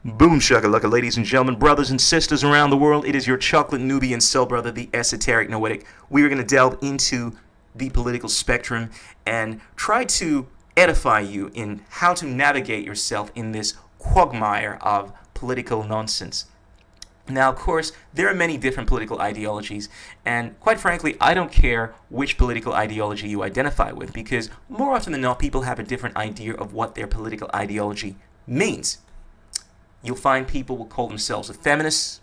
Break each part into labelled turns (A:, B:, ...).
A: Boom shakalaka, ladies and gentlemen, brothers and sisters around the world. It is your chocolate Nubian soul brother, the esoteric noetic. We are going to delve into the political spectrum and try to edify you in how to navigate yourself in this quagmire of political nonsense. Now, of course, there are many different political ideologies, and quite frankly, I don't care which political ideology you identify with, because more often than not, people have a different idea of what their political ideology means. You'll find people will call themselves a feminist,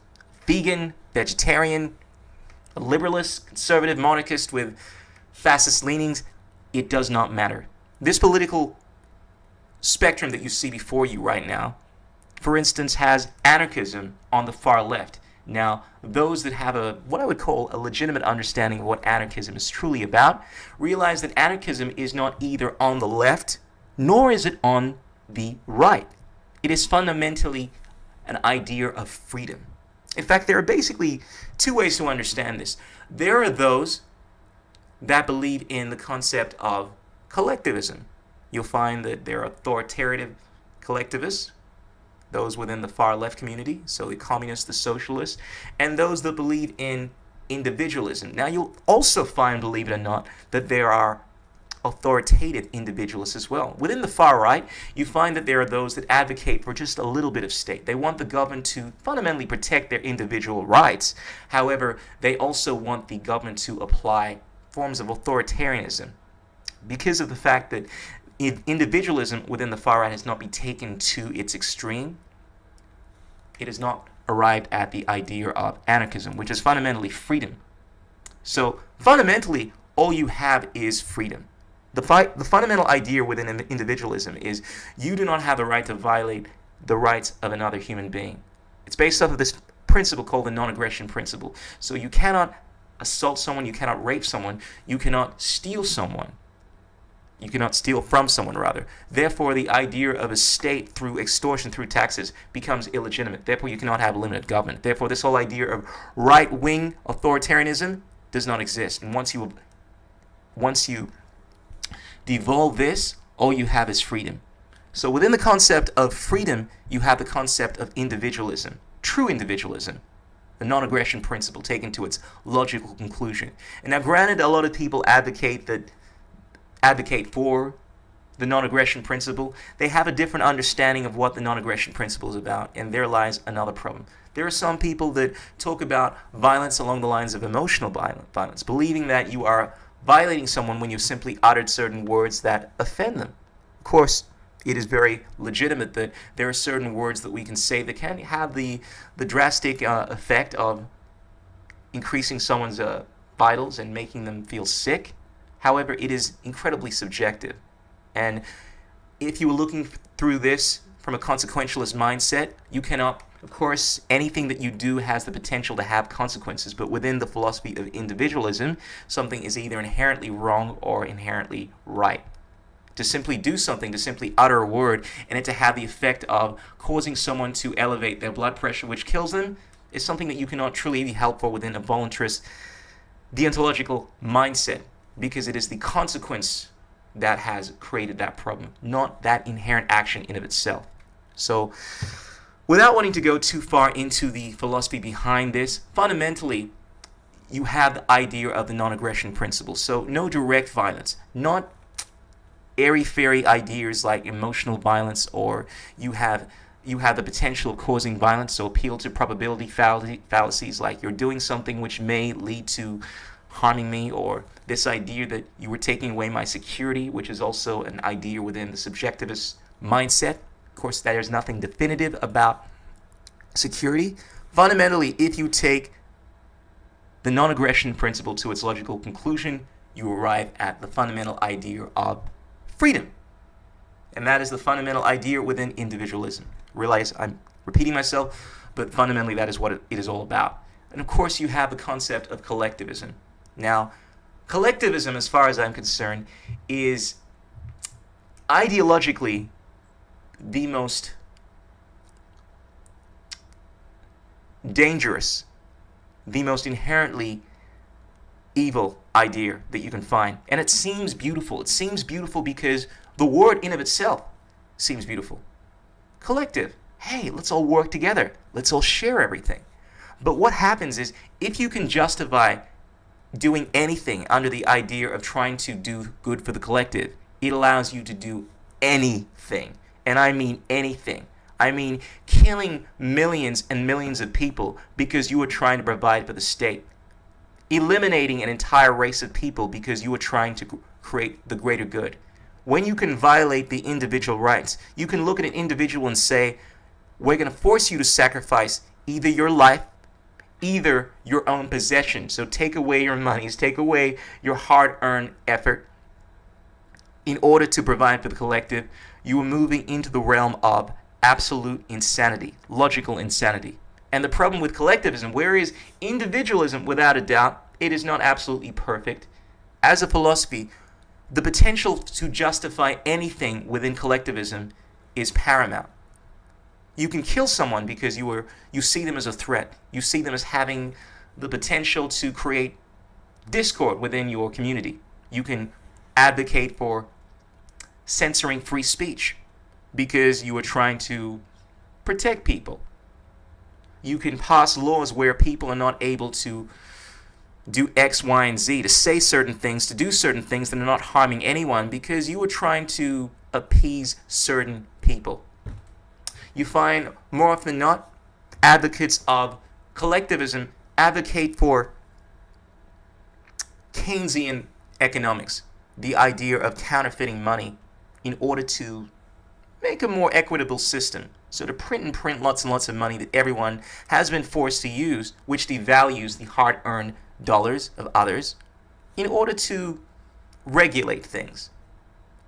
A: vegan, vegetarian, a liberalist, conservative, monarchist with fascist leanings. It does not matter. This political spectrum that you see before you right now, for instance, has anarchism on the far left. Now, those that have what I would call a legitimate understanding of what anarchism is truly about, realize that anarchism is not either on the left, nor is it on the right. It is fundamentally an idea of freedom. In fact, there are basically two ways to understand this. There are those that believe in the concept of collectivism. You'll find that there are authoritative collectivists, those within the far left community, so the communists, the socialists, and those that believe in individualism. Now, you'll also find, believe it or not, that there are authoritative individualists as well. Within the far right, you find that there are those that advocate for just a little bit of state. They want the government to fundamentally protect their individual rights. However, they also want the government to apply forms of authoritarianism because of the fact that individualism within the far right has not been taken to its extreme. It has not arrived at the idea of anarchism, which is fundamentally freedom. So fundamentally, all you have is freedom. The fundamental idea within individualism is you do not have the right to violate the rights of another human being. It's based off of this principle called the non-aggression principle. So you cannot assault someone, you cannot rape someone, you cannot steal someone. You cannot steal from someone, rather. Therefore, the idea of a state through extortion, through taxes, becomes illegitimate. Therefore, you cannot have a limited government. Therefore, this whole idea of right-wing authoritarianism does not exist. And once you devolve this, all you have is freedom. So within the concept of freedom, you have the concept of individualism, true individualism, the non-aggression principle taken to its logical conclusion. And now, granted, a lot of people advocate for the non-aggression principle. They have a different understanding of what the non-aggression principle is about, and there lies another problem. There are some people that talk about violence along the lines of emotional violence, believing that you are violating someone when you simply uttered certain words that offend them. Of course, it is very legitimate that there are certain words that we can say that can have the drastic effect of increasing someone's vitals and making them feel sick. However, it is incredibly subjective. And if you were looking through this from a consequentialist mindset, you cannot, of course, anything that you do has the potential to have consequences. But within the philosophy of individualism, something is either inherently wrong or inherently right. To simply do something, to simply utter a word, and it to have the effect of causing someone to elevate their blood pressure, which kills them, is something that you cannot truly be helpful within a voluntarist deontological mindset, because it is the consequence that has created that problem, not that inherent action in of itself. So, without wanting to go too far into the philosophy behind this, fundamentally, you have the idea of the non-aggression principle. So, no direct violence, not airy-fairy ideas like emotional violence, or you have the potential of causing violence, so appeal to probability fallacies like you're doing something which may lead to harming me, or this idea that you were taking away my security, which is also an idea within the subjectivist mindset. Of course, there is nothing definitive about security. Fundamentally, if you take the non-aggression principle to its logical conclusion, you arrive at the fundamental idea of freedom. And that is the fundamental idea within individualism. Realize I'm repeating myself, but fundamentally that is what it is all about. And of course, you have the concept of collectivism. Now, collectivism, as far as I'm concerned, is ideologically the most dangerous, the most inherently evil idea that you can find. And it seems beautiful. It seems beautiful because the word in of itself seems beautiful. Collective hey, let's all work together. Let's all share everything. But what happens is, if you can justify doing anything under the idea of trying to do good for the collective, it allows you to do anything. And I mean anything. I mean killing millions and millions of people because you are trying to provide for the state. Eliminating an entire race of people because you are trying to create the greater good. When you can violate the individual rights, you can look at an individual and say, we're going to force you to sacrifice either your life, either your own possession. So take away your monies, take away your hard-earned effort in order to provide for the collective. You are moving into the realm of absolute insanity, logical insanity. And the problem with collectivism, whereas individualism, without a doubt, it is not absolutely perfect. As a philosophy, the potential to justify anything within collectivism is paramount. You can kill someone because you see them as a threat. You see them as having the potential to create discord within your community. You can advocate for censoring free speech because you are trying to protect people. You can pass laws where people are not able to do X, Y, and Z, to say certain things, to do certain things that are not harming anyone because you are trying to appease certain people. You find more often than not, advocates of collectivism advocate for Keynesian economics, the idea of counterfeiting money in order to make a more equitable system. So to print lots and lots of money that everyone has been forced to use, which devalues the hard-earned dollars of others, in order to regulate things.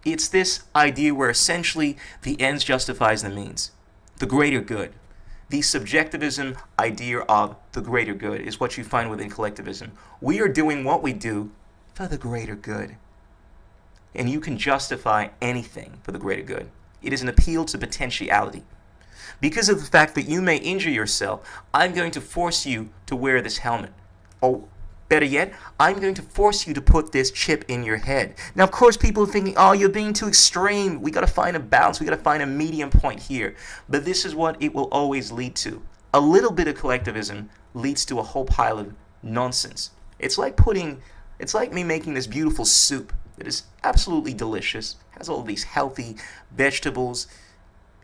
A: It's this idea where essentially the ends justifies the means. The greater good. The subjectivism idea of the greater good is what you find within collectivism. We are doing what we do for the greater good. And you can justify anything for the greater good. It is an appeal to potentiality. Because of the fact that you may injure yourself, I'm going to force you to wear this helmet. Or better yet, I'm going to force you to put this chip in your head. Now, of course, people are thinking, oh, you're being too extreme. We got to find a balance. We got to find a medium point here. But this is what it will always lead to. A little bit of collectivism leads to a whole pile of nonsense. It's like me making this beautiful soup that is absolutely delicious, has all these healthy vegetables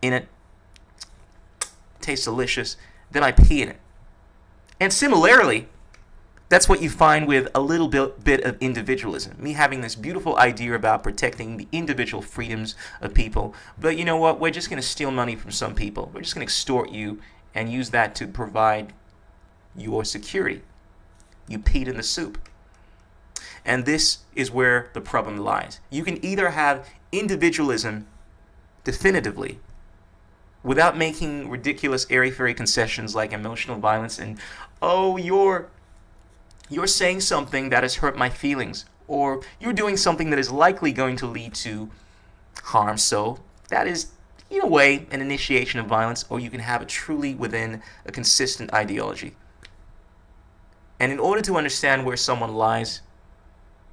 A: in it, tastes delicious, then I pee in it. And similarly, that's what you find with a little bit of individualism. Me having this beautiful idea about protecting the individual freedoms of people. But you know what? We're just going to steal money from some people. We're just going to extort you and use that to provide your security. You peed in the soup. And this is where the problem lies. You can either have individualism definitively without making ridiculous airy-fairy concessions like emotional violence and, oh, you're saying something that has hurt my feelings, or you're doing something that is likely going to lead to harm. So that is, in a way, an initiation of violence, or you can have it truly within a consistent ideology. And in order to understand where someone lies,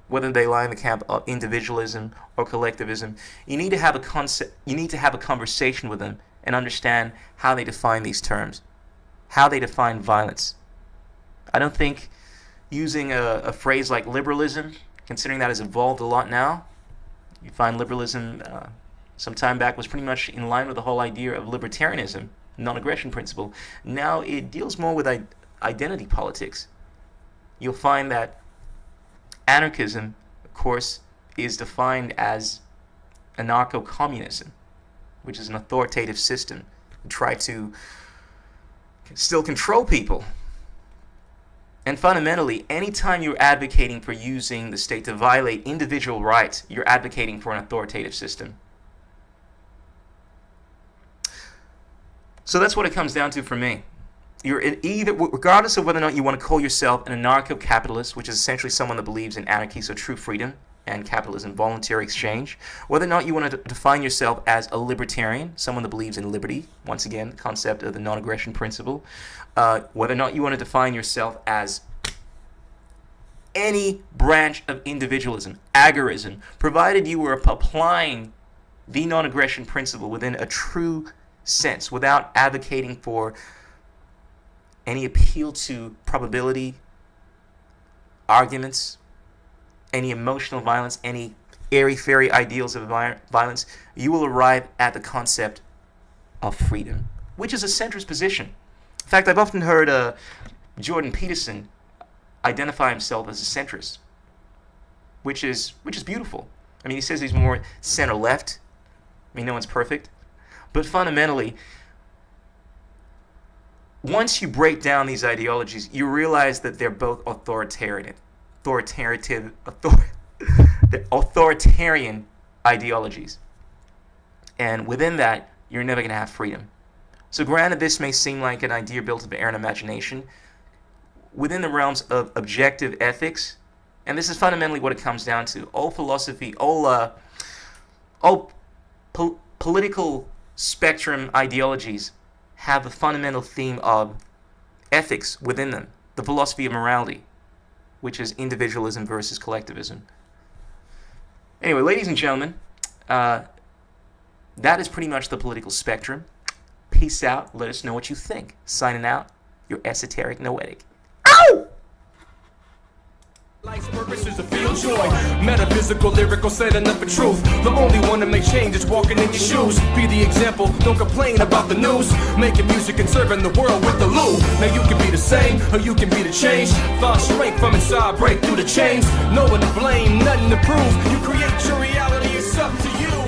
A: whether they lie in the camp of individualism or collectivism, you need to have a conversation with them and understand how they define these terms, how they define violence. I don't think using a phrase like liberalism, considering that has evolved a lot now, you find liberalism some time back was pretty much in line with the whole idea of libertarianism, non-aggression principle. Now it deals more with identity politics. You'll find that anarchism, of course, is defined as anarcho-communism, which is an authoritative system to try to still control people. And fundamentally, anytime you're advocating for using the state to violate individual rights, you're advocating for an authoritative system. So that's what it comes down to for me. You're either, regardless of whether or not you want to call yourself an anarcho-capitalist, which is essentially someone that believes in anarchy, so true freedom, and capitalism, voluntary exchange, whether or not you want to define yourself as a libertarian, someone that believes in liberty, once again, the concept of the non-aggression principle, whether or not you want to define yourself as any branch of individualism, agorism, provided you were applying the non-aggression principle within a true sense, without advocating for any appeal to probability, arguments, any emotional violence, any airy-fairy ideals of violence, you will arrive at the concept of freedom, which is a centrist position. In fact, I've often heard Jordan Peterson identify himself as a centrist, which is beautiful. I mean, he says he's more center-left. I mean, no one's perfect. But fundamentally, once you break down these ideologies, you realize that they're both authoritarian ideologies. And within that, you're never going to have freedom. So granted, this may seem like an idea built of air and imagination, within the realms of objective ethics, and this is fundamentally what it comes down to. All philosophy, all political spectrum ideologies have the fundamental theme of ethics within them, the philosophy of morality, which is individualism versus collectivism. Anyway, ladies and gentlemen, that is pretty much the political spectrum. Peace out. Let us know what you think. Signing out, your esoteric noetic. Ow!
B: Life's purpose is to feel joy. Metaphysical, lyrical, setting up for truth. The only one to make change is walking in your shoes. Be the example, don't complain about the news. Making music and serving the world with the loo. Now you can be the same, or you can be the change. Find strength from inside, break through the chains. No one to blame, nothing to prove. You create your reality, it's up to you.